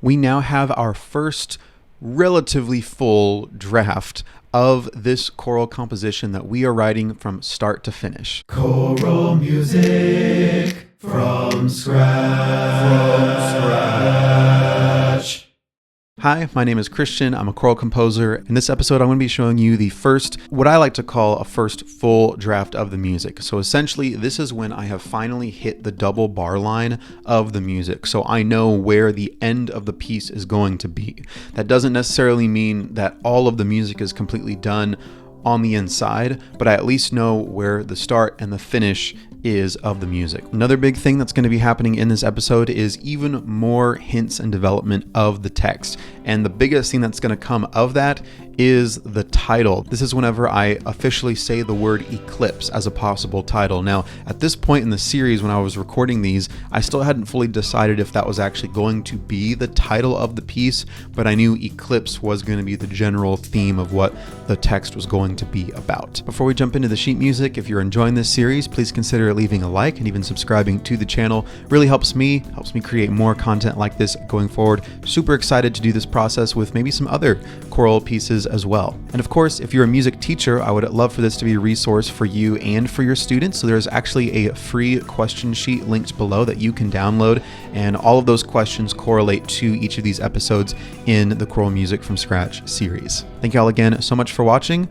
we now have our first relatively full draft of this choral composition that we are writing from start to finish. Choral music from scratch. Hi, my name is Christian. I'm a choral composer. In this episode, I'm going to be showing you the first, what I like to call a first full draft of the music. So essentially, this is when I have finally hit the double bar line of the music. So I know where the end of the piece is going to be. That doesn't necessarily mean that all of the music is completely done on the inside, but I at least know where the start and the finish is of the music. Another big thing that's going to be happening in this episode is even more hints and development of the text. And the biggest thing that's going to come of that is the title. This is whenever I officially say the word Eclipse as a possible title. Now, at this point in the series, when I was recording these, I still hadn't fully decided if that was actually going to be the title of the piece, but I knew Eclipse was going to be the general theme of what the text was going to be about. Before we jump into the sheet music, if you're enjoying this series, please consider leaving a like and even subscribing to the channel. It really helps me create more content like this going forward. Super excited to do this process with maybe some other choral pieces as well. And of course, if you're a music teacher, I would love for this to be a resource for you and for your students. So there's actually a free question sheet linked below that you can download, and all of those questions correlate to each of these episodes in the Choral Music from Scratch series. Thank you all again so much for watching.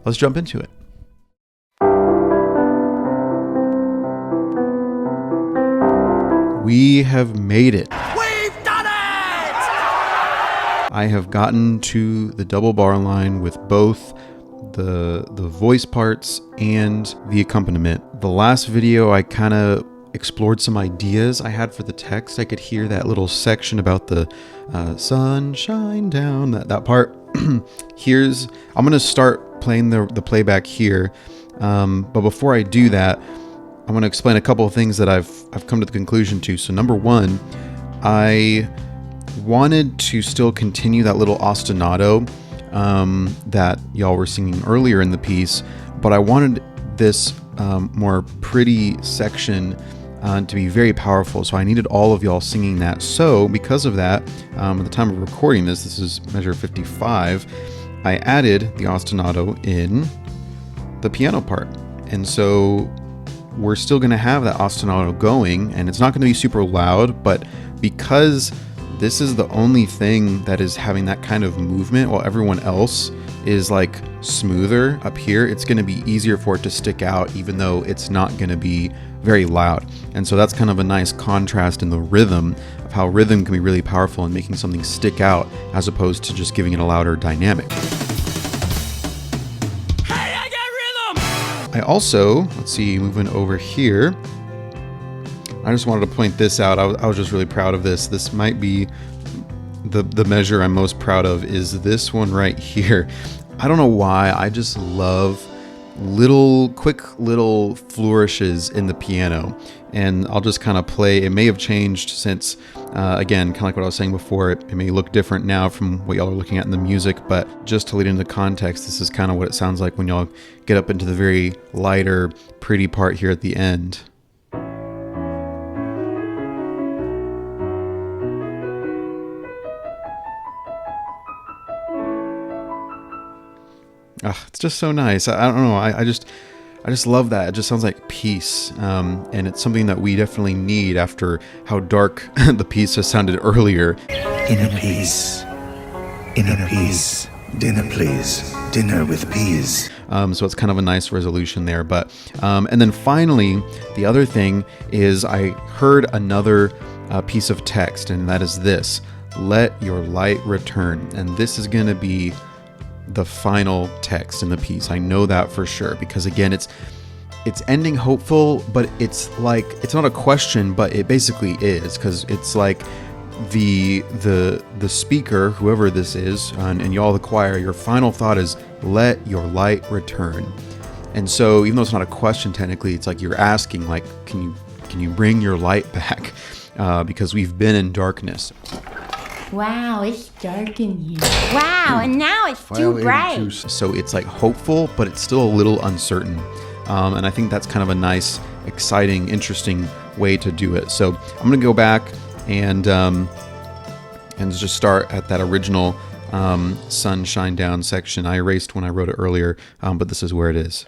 Let's jump into it. We have made it. We've done it! I have gotten to the double bar line with both the voice parts and the accompaniment. The last video, I kind of explored some ideas I had for the text. I could hear that little section about the sunshine down, that part. I'm going to start playing the playback here. But before I do that, I want to explain a couple of things that I've come to the conclusion to. So number one, I wanted to still continue that little ostinato that y'all were singing earlier in the piece, but I wanted this more pretty section to be very powerful. So I needed all of y'all singing that. So because of that, at the time of recording this is measure 55, I added the ostinato in the piano part. And so we're still going to have that ostinato going, and it's not going to be super loud, but because this is the only thing that is having that kind of movement while everyone else is like smoother up here, it's going to be easier for it to stick out, even though it's not going to be very loud. And so that's kind of a nice contrast in the rhythm of how rhythm can be really powerful in making something stick out as opposed to just giving it a louder dynamic. I also, let's see, moving over here, I just wanted to point this out. I was just really proud of this. This might be the measure I'm most proud of, is this one right here. I don't know why, I just love quick little flourishes in the piano. And I'll just kind of play. It may have changed since, again, kind of like what I was saying before, it may look different now from what y'all are looking at in the music, but just to lead into context, this is kind of what it sounds like when y'all get up into the very lighter, pretty part here at the end. It's just so nice. I don't know. I just love that. It just sounds like peace. And it's something that we definitely need after how dark the piece has sounded earlier. Inner peace. Inner peace. Dinner, please. Dinner with peas. So it's kind of a nice resolution there. But and then finally, the other thing is I heard another piece of text, and that is this: let your light return. And this is going to be the final text in the piece. I know that for sure, because again, it's ending hopeful, but it's like, it's not a question, but it basically is, because it's like the speaker, whoever this is, and y'all the choir, your final thought is let your light return. And so even though it's not a question technically, it's like you're asking, like, can you bring your light back, because we've been in darkness. Wow, it's dark in here. Wow, and now it's too bright. So it's like hopeful, but it's still a little uncertain. And I think that's kind of a nice, exciting, interesting way to do it. So I'm going to go back and and just start at that original sun shine down section. I erased when I wrote it earlier, but this is where it is.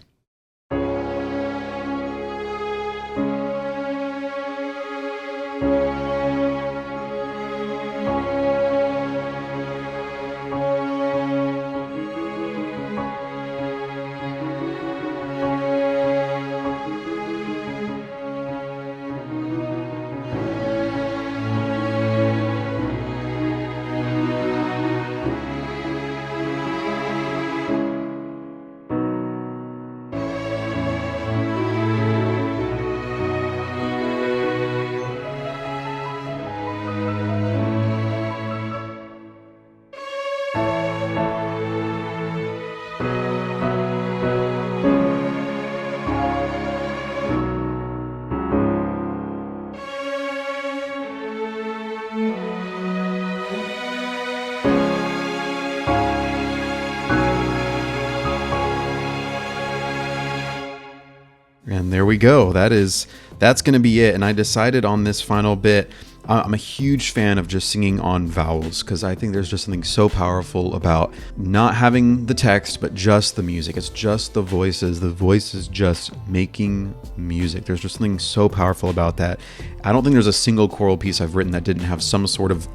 And there we go. That's going to be it. And I decided on this final bit, I'm a huge fan of just singing on vowels because I think there's just something so powerful about not having the text, but just the music. It's just the voices. The voices just making music. There's just something so powerful about that. I don't think there's a single choral piece I've written that didn't have some sort of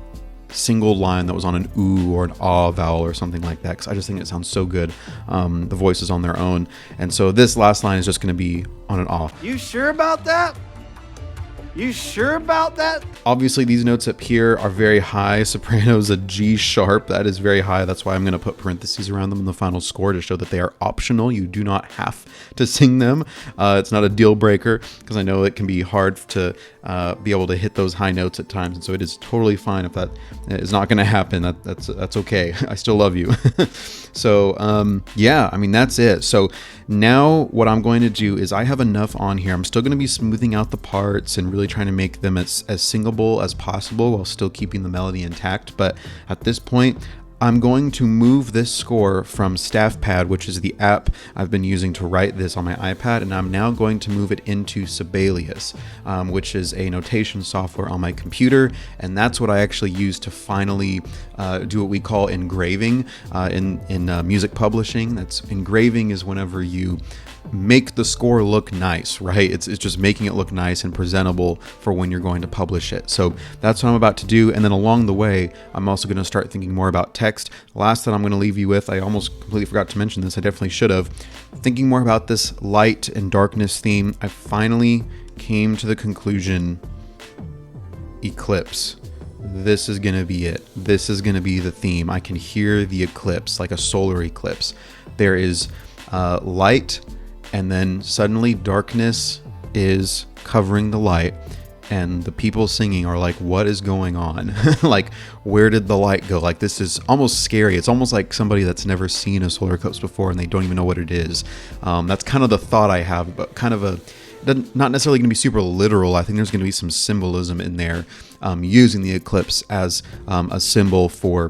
single line that was on an ooh or an ah vowel or something like that, because I just think it sounds so good, the voices on their own. And so this last line is just going to be on an ah. You sure about that? You sure about that? Obviously these notes up here are very high. Soprano's a G sharp. That is very high. That's why I'm going to put parentheses around them in the final score to show that they are optional. You do not have to sing them. It's not a deal breaker, because I know it can be hard to be able to hit those high notes at times. And so it is totally fine if that is not going to happen. That's okay. I still love you. So yeah, I mean, that's it. So now what I'm going to do is I have enough on here. I'm still going to be smoothing out the parts and really trying to make them as singable as possible while still keeping the melody intact. But at this point, I'm going to move this score from StaffPad, which is the app I've been using to write this on my iPad, and I'm now going to move it into Sibelius, which is a notation software on my computer, and that's what I actually use to finally do what we call engraving in music publishing. That's engraving is whenever you make the score look nice, right? It's just making it look nice and presentable for when you're going to publish it. So that's what I'm about to do. And then along the way, I'm also going to start thinking more about text. Last that I'm going to leave you with, I almost completely forgot to mention this. I definitely should have. Thinking more about this light and darkness theme, I finally came to the conclusion, Eclipse. This is going to be it. This is going to be the theme. I can hear the eclipse, like a solar eclipse. There is light, and then suddenly darkness is covering the light, and the people singing are like, what is going on? Like, where did the light go? Like, this is almost scary. It's almost like somebody that's never seen a solar eclipse before and they don't even know what it is. That's kind of the thought I have, but kind of not necessarily going to be super literal. I think there's going to be some symbolism in there, using the eclipse as a symbol for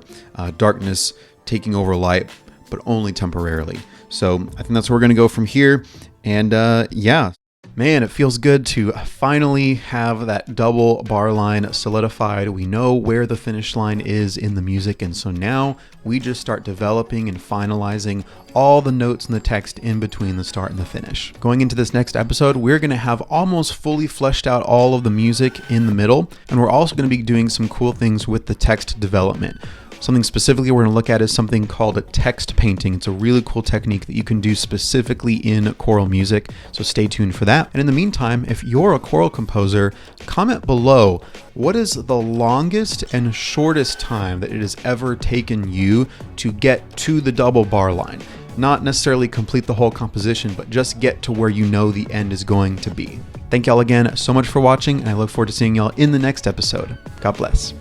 darkness taking over light, but only temporarily. So I think that's where we're going to go from here. And yeah, man, it feels good to finally have that double bar line solidified. We know where the finish line is in the music. And so now we just start developing and finalizing all the notes and the text in between the start and the finish. Going into this next episode, we're going to have almost fully fleshed out all of the music in the middle. And we're also going to be doing some cool things with the text development. Something specifically we're going to look at is something called text painting. It's a really cool technique that you can do specifically in choral music, so stay tuned for that. And in the meantime, if you're a choral composer, comment below, what is the longest and shortest time that it has ever taken you to get to the double bar line? Not necessarily complete the whole composition, but just get to where you know the end is going to be. Thank y'all again so much for watching, and I look forward to seeing y'all in the next episode. God bless.